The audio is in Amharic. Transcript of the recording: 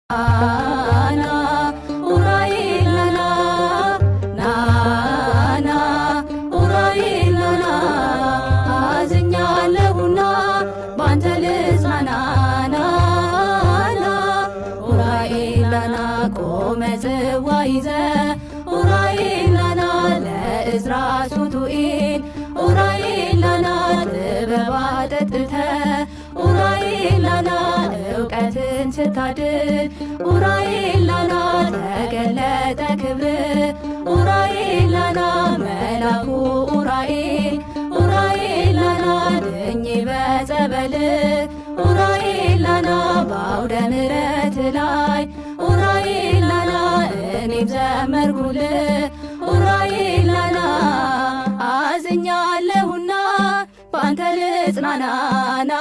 ናና ኡራኤል ናና ናና ኡራኤል ናና አዝኛለሁና ባንተ ልጽናና ናና ኡራኤል ናና ቆመ ጽዋ ይዘ ኡራኤል ናና ለዕዝራ ሱቱኤል ኡራኤል ናና ጥበብ አጠጥተ ኡራኤል ናና እውቀትን ስታድል ኡራኤል ናና ተገለጠ ክብር ኡራኤል ናና መላኩ ኡራኤል ናና ድኜ በጸበል ኡራኤል ናና በአውደ ምሕረት ላይ ኡራኤል ናና እኔም ዘመርኩል ኡራኤል ናና አዝኛለሁና ባንተ ልጽናና